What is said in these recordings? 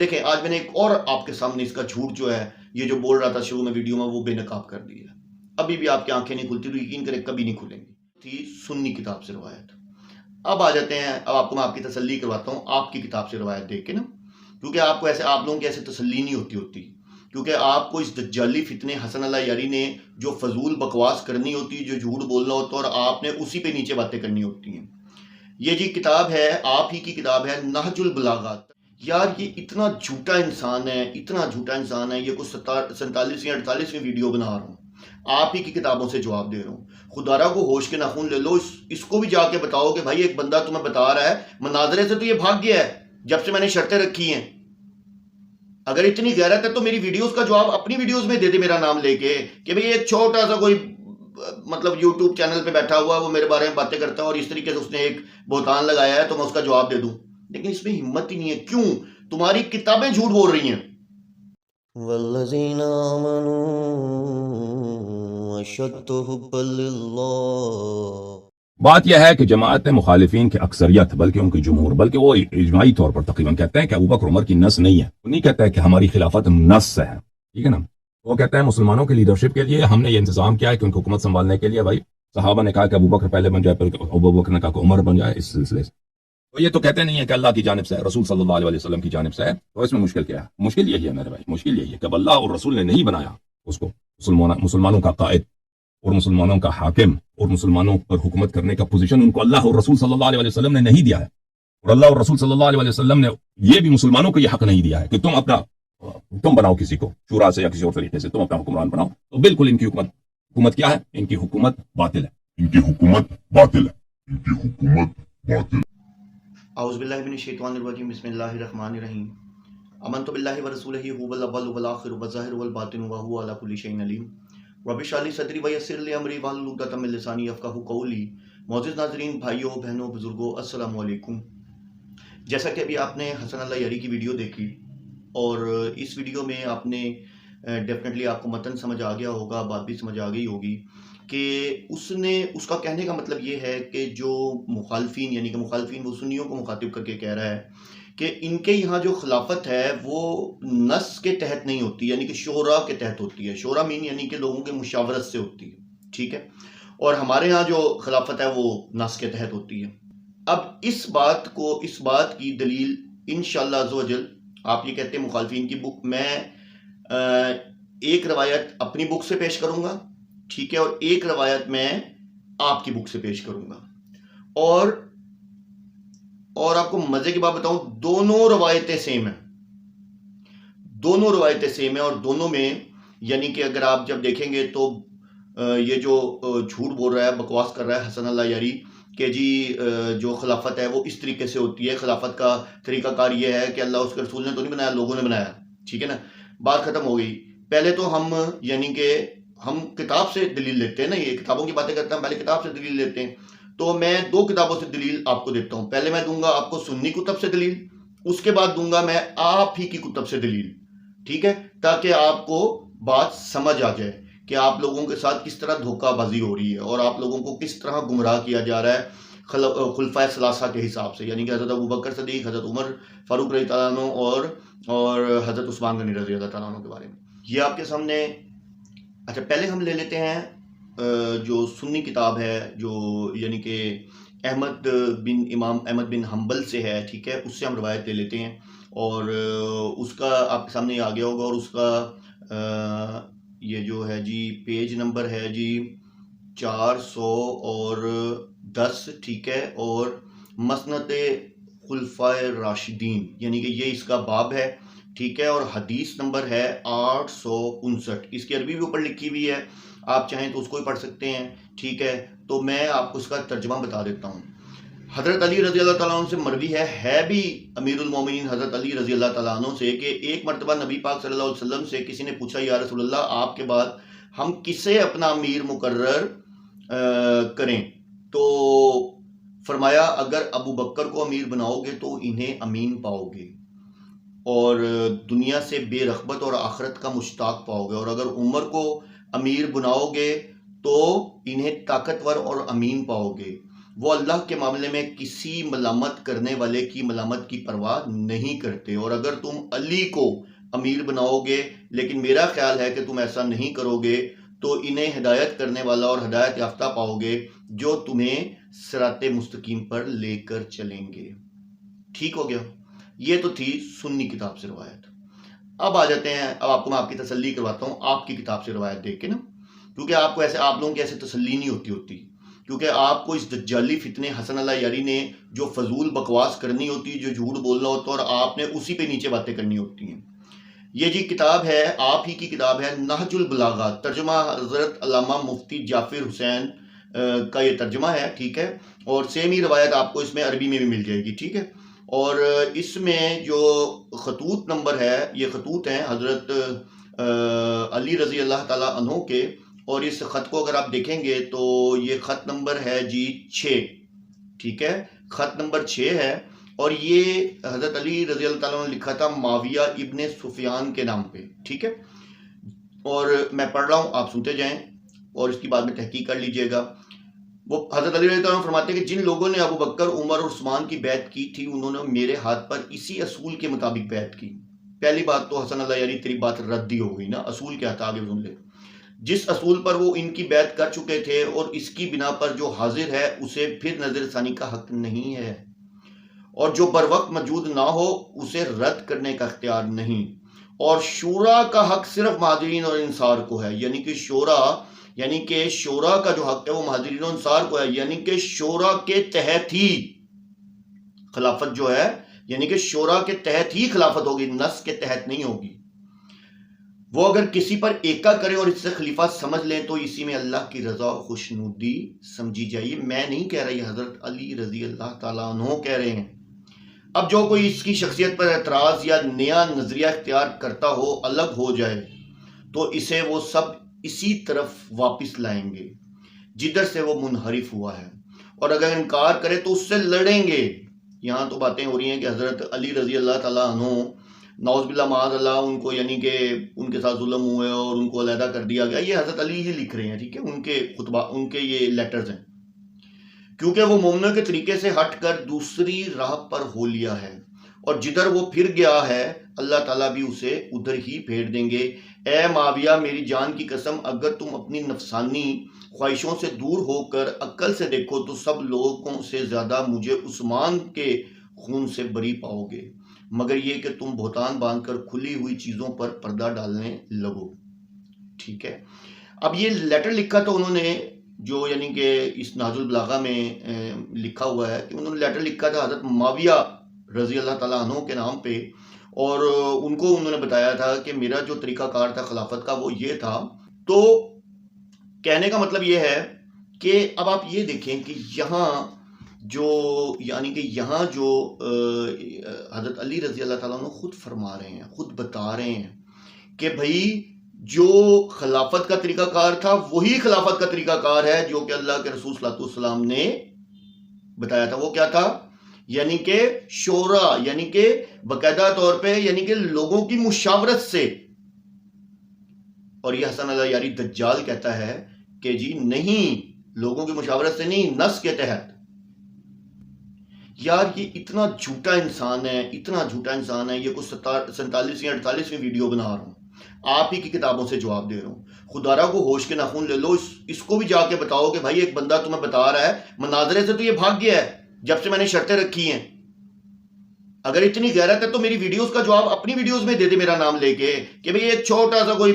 देखें, आज मैंने एक और आपके सामने इसका झूठ जो है, ये जो बोल रहा था शुरू में वीडियो में, वो बेनकाब कर दिया। अभी भी आपकी आंखें नहीं खुलती तो यकीन करें कभी नहीं खुलेंगी। थी सुन्नी किताब से रवायत। अब आ जाते हैं, अब आपको मैं आपकी तसल्ली करवाता हूँ आपकी किताब से रवायत देख के ना, क्योंकि आपको ऐसे, आप लोगों की ऐसे तसल्ली नहीं होती, क्योंकि आपको इस दज्जाली फितने हसन अल्लाह यारी ने जो फजूल बकवास करनी होती है, जो झूठ बोलना होता है, और आपने उसी पे नीचे बातें करनी होती हैं। ये जी किताब है, आप ही की किताब है, नहजुल बलागात। यार ये इतना झूठा इंसान है, इतना झूठा इंसान है, ये कुछ 47 या 48वीं वीडियो बना रहा हूँ, आप ही की किताबों से जवाब दे रहा हूँ। खुदारा को होश के नाखून ले लो, इसको भी जाके बताओ कि भाई एक बंदा तुम्हें बता रहा है मनाजरे से तो ये भाग गया है जब से मैंने शर्तें रखी हैं। अगर इतनी गैरत है तो मेरी वीडियोस का जवाब अपनी वीडियोस में दे दे, मेरा नाम लेके, कि भाई एक छोटा सा कोई मतलब यूट्यूब चैनल पे बैठा हुआ, वो मेरे बारे में बातें करता है और इस तरीके से उसने एक बोतान लगाया है तो मैं उसका जवाब दे दूं। लेकिन इसमें हिम्मत ही नहीं है। क्यों? तुम्हारी किताबें झूठ बोल रही हैं। वल्लज़ीना आमनू अशद्दु हुब्बन लिल्लाह। बात यह है कि जमात मुखालिफिन की अक्सरियत, बल्कि उनकी जुमहूर, बल्कि वो इजमाही तौर पर तकरीबन कहते हैं कि अबू बकर उमर की नस नहीं है। वो नहीं कहता है कि हमारी खिलाफत नस से है, ठीक है ना। वो कहता है मुसलमानों की लीडरशिप के लिए हमने ये इंतजाम किया है कि उनकी हुकूमत संभालने के लिए भाई सहाबा ने कहा कि अबू बकर पहले बन जाए, फिर अबू बकर ने कहा कि उमर बन जाए, इस सिलसिले से। तो ये तो कहते नहीं है कि अल्लाह की जानिब से है, रसूल सल्लल्लाहु अलैहि वसल्लम की जानिब से है। तो इसमें मुश्किल क्या है? मुश्किल यही है मेरे भाई, मुश्किल यही है कि अल्लाह और रसूल ने नहीं बनाया उसको मुसलमानों का कायद और मुसलमानों का हाकिम और मुसलमानों पर हुकूमत करने का पोजीशन उनको अल्लाह और रसूल सल्लल्लाहु अलैहि वसल्लम ने नहीं दिया है। और अल्लाह और रसूल सल्लल्लाहु अलैहि वसल्लम ने ये भी मुसलमानों को यह हक नहीं दिया है कि तुम बनाओ किसी को शूरा से या किसी और तरीके से, तुम अपना हुक्मरान बनाओ। तो बिल्कुल इनकी हुकूमत क्या है? इनकी हुकूमत बातिल है, इनकी हुकूमत बातिल है, इनकी हुकूमत बातिल। औज़ुबिल्लाहि मिनश शैतानिर रजीम, बिस्मिल्लाहिर रहमानिर रहीम। अमनतु बिल्लाहि व रसूलिही हुवल अव्वल वल आखिर व ज़ाहिर वल बातिन व हुवा अला कुल्ली शैइन अलीम। रब्बि इश्रह ली सदरी व यस्सिर ली अमरी वहलुल उक़दतम मिन लिसानी यफ़क़हू क़ौली। मौजूद नाज़रीन, भाइयों बहनों बुजुर्गों, अस्सलामु अलैकुम। जैसा कि अभी आपने हसन अल्लाह यारी की वीडियो देखी और इस वीडियो में आपने डेफिनेटली आपको मतन समझ आ गया होगा, बात भी समझ आ गई होगी कि उसका कहने का मतलब ये है कि जो मुखालफिन, यानी कि मुखालफिन वो सुन्नियों को मुखातिब करके कह रहा है कि इनके यहाँ जो खिलाफत है वो नस के तहत नहीं होती, यानी कि शोरा के तहत होती है। शोरा मीन यानी कि लोगों के मुशावरत से होती है, ठीक है। और हमारे यहाँ जो खिलाफत है वो नस के तहत होती है। अब इस बात की दलील इंशाअल्लाह अज़्ज़ व जल, आप ये कहते हैं मुखालफिन की बुक, मैं एक रवायत अपनी बुक से पेश करूंगा, ठीक है, और एक रवायत मैं आपकी बुक से पेश करूंगा। और आपको मजे की बात बताऊं, दोनों रवायतें सेम है, दोनों रवायतें सेम है। और दोनों में यानी कि अगर आप जब देखेंगे तो ये जो झूठ बोल रहा है, बकवास कर रहा है हसन अल्लाह यारी कि जी जो खिलाफत है वो इस तरीके से होती है, खिलाफत का तरीकाकार ये है कि अल्लाह उसके रसूल ने तो नहीं बनाया, लोगों ने बनाया, ठीक है ना। बात खत्म हो गई। पहले तो हम यानी कि हम किताब से दलील लेते हैं ना, ये किताबों की बातें करते हैं, पहले किताब से दलील लेते हैं। तो मैं दो किताबों से दलील आपको देता हूं। पहले मैं दूंगा आपको सुन्नी कुतब से दलील, उसके बाद दूंगा मैं आप ही की कुतब से दलील, ठीक है, ताकि आपको बात समझ आ जाए कि आप लोगों के साथ किस तरह धोखाबाजी हो रही है और आप लोगों को किस तरह गुमराह किया जा रहा है खुलफाए सलासा के हिसाब से, यानी कि हज़रत अबू बकर सदीक, हज़रत उमर फारूक रज़ी अल्लाह अन्हु और हज़रत उस्मान गनी रज़ी अल्लाह अन्हु के बारे में ये आपके सामने। अच्छा, पहले हम ले लेते हैं जो सुन्नी किताब है, जो यानी कि इमाम अहमद बिन हम्बल से है, ठीक है, उससे हम रवायत ले लेते हैं। और उसका आपके सामने आ गया होगा, और उसका ये जो है जी पेज नंबर है जी 410, ठीक है, और मसनद खुलफाए राशिदीन, यानी कि ये इसका बाब है, ठीक है, और हदीस नंबर है 859। इसकी अरबी भी ऊपर लिखी हुई है, आप चाहें तो उसको भी पढ़ सकते हैं, ठीक है। तो मैं आपको इसका तर्जमा बता देता हूँ। हज़रत अली रज़ी अल्लाह तआला अन्हु से मरवी है भी अमीरुल मोमिनीन हज़रत अली रज़ी अल्लाह तआला अन्हु से कि एक मरतबा नबी पाक सल्लल्लाहु अलैहि वसल्लम से किसी ने पूछा, या रसूल अल्लाह, आपके बाद हम किसे अपना अमीर मुकर्रर करें? तो फरमाया, अगर अबू बकर को अमीर बनाओगे तो इन्हें अमीन पाओगे और दुनिया से बेरग़बत और आखिरत का मुश्ताक पाओगे, और अगर उमर को अमीर बनाओगे तो इन्हें ताकतवर और अमीन पाओगे। वो अल्लाह के मामले में किसी मलामत करने वाले की मलामत की परवाह नहीं करते। और अगर तुम अली को अमीर बनाओगे, लेकिन मेरा ख्याल है कि तुम ऐसा नहीं करोगे, तो इन्हें हिदायत करने वाला और हिदायत याफ्ता पाओगे जो तुम्हें सिराते मुस्तकीम पर लेकर चलेंगे। ठीक हो गया। ये तो थी सुन्नी किताब से रवायत। अब आ जाते हैं, अब आपको मैं आपकी तसल्ली करवाता हूँ आपकी किताब से रवायत देख के ना, क्योंकि आपको ऐसे, आप लोगों की ऐसे तसल्ली नहीं होती, क्योंकि आपको इस दज्जाली फितने हसन अल्लाह यारी ने जो फजूल बकवास करनी होती है, जो झूठ बोलना होता है, और आपने उसी पे नीचे बातें करनी होती हैं। ये जी किताब है, आप ही की किताब है, नहजुल बलागा, तर्जुमा हजरत अल्लामा मुफ्ती जाफिर हुसैन का ये तर्जुमा है, ठीक है। और सेम ही रवायत आपको इसमें अरबी में भी मिल जाएगी, ठीक है। और इसमें जो खतूत नंबर है, ये खतूत हैं हजरत अली रजी अल्लाह ताला अन्हो के, और इस खत को अगर आप देखेंगे तो ये खत नंबर है जी 6, ठीक है, खत नंबर 6 है। और ये हजरत अली रजी अल्लाह ताला ने लिखा था माविया इब्ने सुफियान के नाम पे, ठीक है। और मैं पढ़ रहा हूँ, आप सुनते जाएं और इसकी बाद में तहकीक कर लीजिएगा। वो हजरत अली रज़ी अल्लाह अन्हु फरमाते हैं कि जिन लोगों ने अबू बकर, उमर और उस्मान की बैत की थी, उन्होंने मेरे हाथ पर इसी असूल के मुताबिक बैत की। पहली बात तो हसन अल्लाह यानी तेरी बात रद्दी हो गई ना, असूल क्या था आगे सुन ले। जिस असूल पर वो इनकी बैत कर चुके थे और इसकी बिना पर जो हाजिर है उसे फिर नजरसानी का हक नहीं है, और जो बर वक्त मौजूद ना हो उसे रद्द करने का इख्तियार नहीं। और शूरा का हक सिर्फ महाजिरीन और इंसार को है, यानी कि शोरा का जो हक है वो महाजिरीन और इंसार को है, यानी कि शोरा के तहत ही खिलाफत जो है, यानी कि शोरा के तहत ही खिलाफत होगी, नस के तहत नहीं होगी। वो अगर किसी पर एका करे और इससे खलीफा समझ लें तो इसी में अल्लाह की रजा और खुशनुदी समझी जाइए। मैं नहीं कह रहा, ये हजरत अली रजी अल्लाह ताला अन्हु कह रहे हैं। अब जो कोई इसकी शख्सियत पर एतराज या नया नजरिया इख्तियार करता हो, अलग हो जाए, तो इसे वो सब इसी तरफ वापस लाएंगे जिधर से वो मुनहरिफ हुआ है, और अगर इनकार करे तो उससे लड़ेंगे। यहाँ तो बातें हो रही हैं कि हजरत अली रजी अल्लाह ताला अन्हु नौज़बिल्लाह माज़अल्लाह उनको, यानी कि उनके साथ जुल्म हुए और उनको अलहदा कर दिया गया। ये हजरत अली ही लिख रहे हैं, ठीक है, उनके खुतबा, उनके ये लेटर्स हैं, क्योंकि वो मोमिनों के तरीके से हटकर दूसरी राह पर हो लिया है, और जिधर वो फिर गया है अल्लाह ताला भी उसे उधर ही फेर देंगे। ए माविया, मेरी जान की कसम, अगर तुम अपनी नफसानी ख्वाहिशों से दूर होकर अक्ल से देखो तो सब लोगों से ज्यादा मुझे उस्मान के खून से बरी पाओगे, मगर ये कि तुम बहुतान बांधकर खुली हुई चीजों पर पर्दा डालने लगो, ठीक है। अब ये लेटर लिखा तो उन्होंने, जो यानी कि इस नाजुल बलागा में लिखा हुआ है कि उन्होंने लेटर लिखा था हजरत माविया रजी अल्लाह ताला अन्हु के नाम पे, और उनको उन्होंने बताया था कि मेरा जो तरीकाकार था खिलाफत का वो ये था। तो कहने का मतलब ये है कि अब आप ये देखें कि यहाँ जो, यानी कि यहाँ जो हजरत अली रजी अल्लाह ताला अन्हु खुद फरमा रहे हैं, खुद बता रहे हैं कि भाई जो खिलाफत का तरीकाकार था वही खिलाफत का तरीकाकार है जो कि अल्लाह के रसूल सल्लल्लाहु अलैहि वसल्लम ने बताया था। वो क्या था? यानी कि शोरा, यानी कि बाकायदा तौर पे, यानी कि लोगों की मुशावरत से। और यह हसन अल्लाह यारी दज्जाल कहता है कि जी नहीं, लोगों की मुशावरत से नहीं, नस के तहत। यार ये इतना झूठा इंसान है, इतना झूठा इंसान है। ये कुछ 47 या 48वीं वीडियो बना रहा हूँ, आप ही की किताबों से जवाब दे रहा हूँ। खुदारा को होश के नाखून ले लो, इसको भी जाके बताओ कि भाई एक बंदा तुम्हें बता रहा है, मनाजरे से तो ये भाग गया है जब से मैंने शर्तें रखी हैं। अगर इतनी गैरत है तो मेरी वीडियोस का जवाब अपनी वीडियोस में दे दे, मेरा नाम लेके, कि भाई एक छोटा सा कोई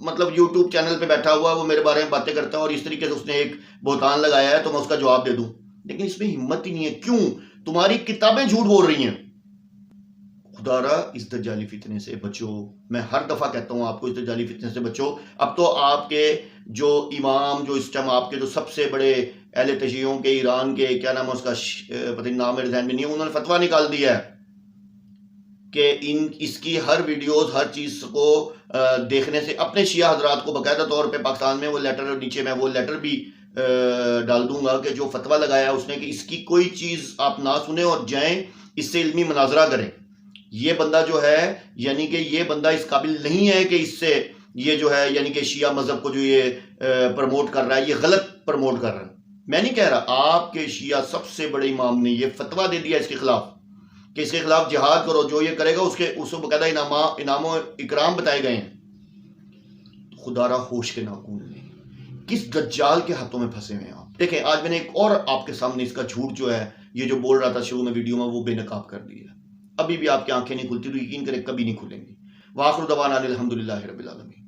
मतलब यूट्यूब चैनल पे बैठा हुआ वो मेरे बारे में बातें करता है और इस तरीके से उसने एक बोतान लगाया है तो मैं उसका जवाब दे दूं। लेकिन इसमें हिम्मत ही नहीं है। क्यों? तुम्हारी किताबें झूठ बोल रही हैं। खुदारा इस दज्जाली फितने से बचो। मैं हर दफा कहता हूं आपको, इस दज्जाली फितने से बचो। अब तो आपके जो इमाम, जो इस टाइम आपके जो सबसे बड़े अहले तशय्युओं के, ईरान के, क्या नाम है उसका, पता नहीं नाम मेरे ज़हन में नहीं है, उन्होंने फतवा निकाल दिया है कि इसकी हर वीडियोस, हर चीज को देखने से अपने शिया हजरात को बाकायदा तौर पे पाकिस्तान में वो लेटर, नीचे मैं वो लेटर भी डाल दूंगा कि जो फतवा लगाया उसने कि इसकी कोई चीज आप ना सुने और जाएं इससे इल्मी मनाजरा करें। ये बंदा जो है, यानी कि ये बंदा इस काबिल नहीं है कि इससे ये जो है, यानी कि शिया मजहब को जो ये प्रमोट कर रहा है, ये गलत प्रमोट कर रहा है। मैं नहीं कह रहा, आपके शिया सबसे बड़े इमाम ने ये फतवा दे दिया इसके खिलाफ कि इसके खिलाफ जिहाद करो, जो ये करेगा उसको बकायदा इनामो इकराम बताए गए हैं। खुदारा होश के नाखून नहीं, किस दज्जाल के हाथों में फंसे हुए हैं आप। देखें, आज मैंने एक और आपके सामने इसका झूठ जो है, ये जो बोल रहा था शुरू में वीडियो में, वो बेनकाब कर दिया। अभी भी आपकी आंखें नहीं खुलती तो यकीन करें कभी नहीं खुलेंगी। वाखिर दवाना अनिल हम्दुलिल्लाहि रब्बिल आलमीन।